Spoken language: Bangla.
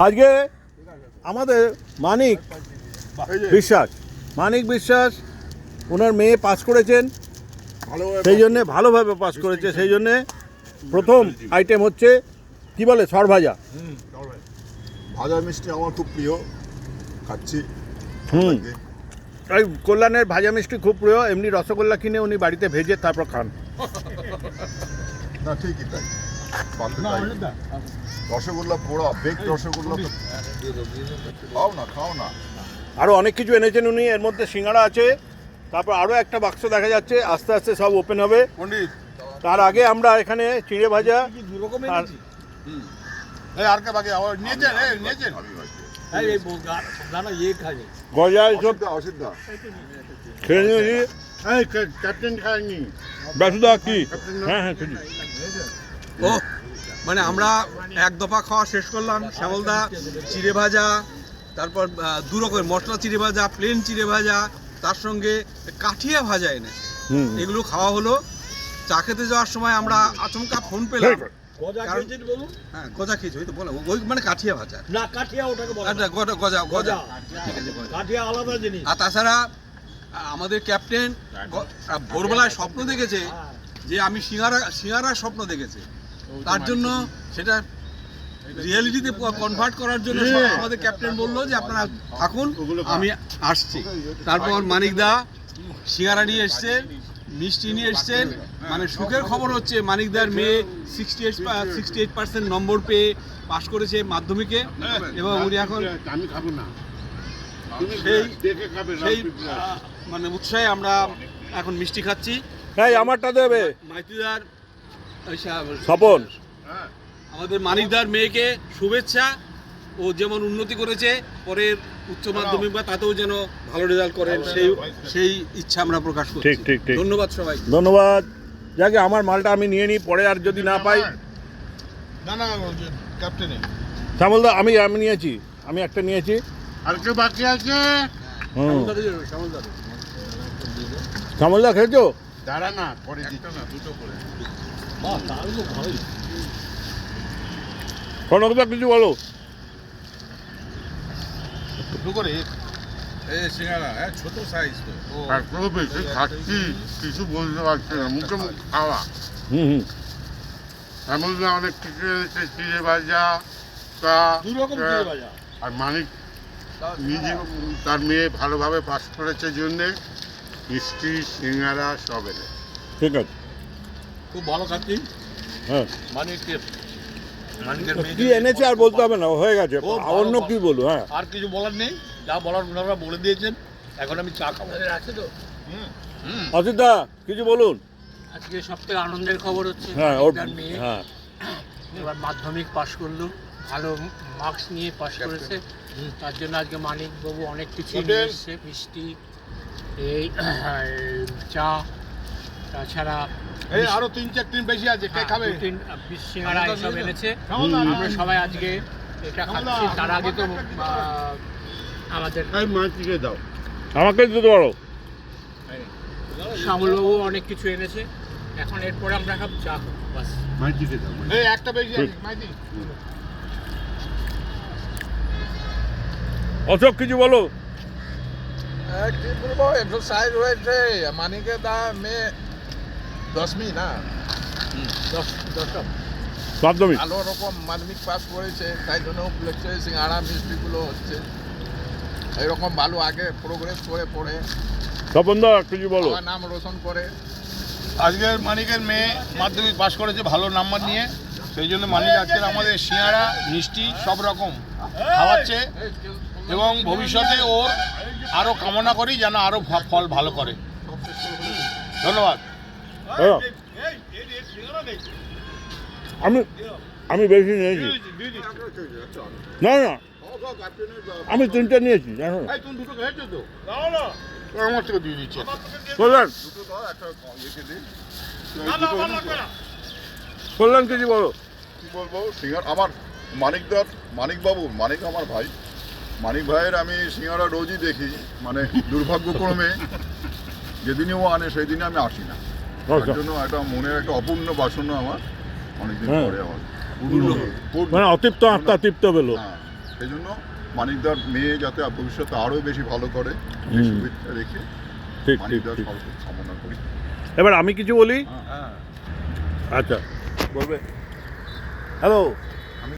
আজকে আমাদের মানিক বিশ্বাস ওনার মেয়ে পাস করেছেন, সেই জন্যে ভালোভাবে পাস করেছে, সেই জন্যে প্রথম আইটেম হচ্ছে কি বলে সরভাজা। ভাজা মিষ্টি আমার খুব প্রিয়, খাচ্ছি। এই কল্যাণের ভাজা মিষ্টি খুব প্রিয়, এমনি রসগোল্লা কিনে উনি বাড়িতে ভেজে তারপর খান। না ঠিকই তাই, রসগোল্লা পোড়া, বেক রসগোল্লা খাও না। আরও অনেক কিছু এনেছেন উনি, এর মধ্যে সিঙ্গাড়া আছে, তারপর আরও একটা বাক্স দেখা যাচ্ছে, আস্তে আস্তে সব ওপেন হবে। তার আগে আমরা এখানে চিড়ে ভাজা গজা এসব খেয়ে নিয়েছি। ক্যাপ্টেন খায়নি, বাসুদা কি? হ্যাঁ হ্যাঁ খেয়েছি। ও মানে আমরা এক দফা খাওয়া শেষ করলাম। শ্যামলদা চিড়ে ভাজা, তারপর দু রকমের মশলা চিড়ে ভাজা, প্লেন চিড়ে ভাজা, তার সঙ্গে কাঠিয়া ভাজা এনে এগুলো খাওয়া হলো। চা খেতে যাওয়ার সময় আমরা আচমকা ফোন পেলাম, হ্যাঁ গজা খেয়েছি, ওই তো বলো, ওই মানে কাঠিয়া ভাজা না, কাঠিয়া ওটাকে বলে, আচ্ছা গজা গজা, কাঠিয়া আলাদা জিনিস। আর তাছাড়া আমাদের ক্যাপ্টেন ভোরবেলায় স্বপ্ন দেখেছে যে আমি সিঙ্গারা স্বপ্ন দেখেছে, তার জন্য সেটা রিয়েলিটিতে কনভার্ট করার জন্য আমাদের ক্যাপ্টেন বললো যে আপনারা থাকুন, আমি আসছি। তারপর মানিকদা সিঙ্গারা নিয়ে এসছেন, মিষ্টি নিয়ে এসছেন। মানে সুখের খবর হচ্ছে মানিকদার মেয়ে 68% নম্বর পেয়ে পাশ করেছে মাধ্যমিকে, এবং উনি এখন আমি খাবো না, সেই মানে উৎসাহে আমরা এখন মিষ্টি খাচ্ছি। হ্যাঁ আমারটা দেবে মাইতিদার স্বপন, আমাদের মানিকদার মেয়েকে শুভেচ্ছা। ও যেমন উন্নতি করেছে, পরের উচ্চ মাধ্যমিক বা তাতেও যেন ভালো রেজাল্ট করেন, সেই ইচ্ছা আমরা প্রকাশ করছি। ঠিক ঠিক ঠিক, ধন্যবাদ সবাই, ধন্যবাদ। যাকে আমার মালটা আমি নিয়ে নিই, পরে আর যদি না পাই। না ক্যাপ্টেনে শ্যামলদা আমি নিয়েছি, আমি একটা নিয়েছি, আর কেউ বাকি আছে? শ্যামলদা খেয়েছো? দাঁড়া না, পরে দুটো করে কনকদা কিছু বলো। ছোট সাইজ তো, বেশি খাচ্ছি কিছু বলতে পারছি না, মুখে মুখ খাওয়া। এমন না অনেক কিছু এনেছে, চিড়ে ভাজা, আর মানিক নিজে তার মেয়ে ভালোভাবে পাস করেছে জন্যে মিষ্টি সিঙ্গারা সব এনে। ঠিক আছে, খুব ভালো খাচ্ছি। হ্যাঁ মানিকের কি এনেছে আর বলতে হবে না, হয়ে গেছে, অন্য কি বলবো। হ্যাঁ আর কিছু বলার নেই, যা বলার ওনারা বলে দিয়েছেন। এখন আমি চা খাবো। আছে তো অসিতদা কিছু বলুন। আজকে সবথেকে আনন্দের খবর হচ্ছে হ্যাঁ ওর মেয়ে হ্যাঁ এবার মাধ্যমিক পাশ করলো, ভালো মার্কস নিয়ে পাশ করেছে, তার জন্য আজকে মানিক বাবু অনেক কিছু নিয়ে এসছে, মিষ্টি, এই চা, তাছাড়া আরো 3-4 দিন বেশি আছে, কে খাবে? সিঙ্গারা এসব এনেছে। আমরা সবাই আজকে এটা খাচ্ছি। তার আগে তো আমাদের দাও, আমাকে দিতে পারো। শ্যামলবাবু অনেক কিছু এনেছে। এখন এরপরে আমরা খাবো চা, বাস। একটা বেশি আছে মাইতি। অশোক কিছু বলো। কি বলবো, এক্সারসাইজ হয়েছে। মানিকে দা মেয়ে 10মি না 10ম মাধ্যমিক ভালো রকম মাধ্যমিক পাস করেছে, তাই জন্য উপলক্ষে সিঙ্গাড়া মিষ্টিগুলো হচ্ছে। এরকম ভালো আগে প্রোগ্রেস করে পড়ে স্বপনদা কিছু বলো। নাম রোশন করে। আজকের মানিকের মেয়ে মাধ্যমিক পাস করেছে ভালো নাম্বার নিয়ে, সেই জন্য মানিক আজকের আমাদের সিঙ্গাড়া মিষ্টি সব রকম খাওয়াচ্ছে, এবং ভবিষ্যতে ওর আরও কামনা করি যেন আরও ফল ভালো করে। ধন্যবাদ। আমি বেশি নিয়েছি না, আমি 3টে নিয়েছি, জানো না? আমার থেকে দিয়ে দিচ্ছে। কল্যাণ কিছু বলো। কি বলবো, সিঙ্গারা আমার মানিকবাবু, মানিক আমার ভাই, মানিক ভাইয়ের আমি সিঙ্গারা রোজই দেখি। মানে দুর্ভাগ্যক্রমে যেদিনই ও আনে সেই দিনে আমি আসি না, তার জন্য একটা মনের একটা অপূর্ণ বাসনা আমার অনেকদিন পরে আমার পূর্ণ। মানে অতৃপ্ত আত্মা তৃপ্ত পেল। হ্যাঁ, সেই জন্য মানিকদার মেয়ে যাতে ভবিষ্যতে আরও বেশি ভালো করে এই হুম। শুভেচ্ছা রেখে ঠিক ঠিক মানিকদার ঠিক। কামনা করি। এবার আমি কিছু বলি। হ্যাঁ আচ্ছা বলবে। হ্যালো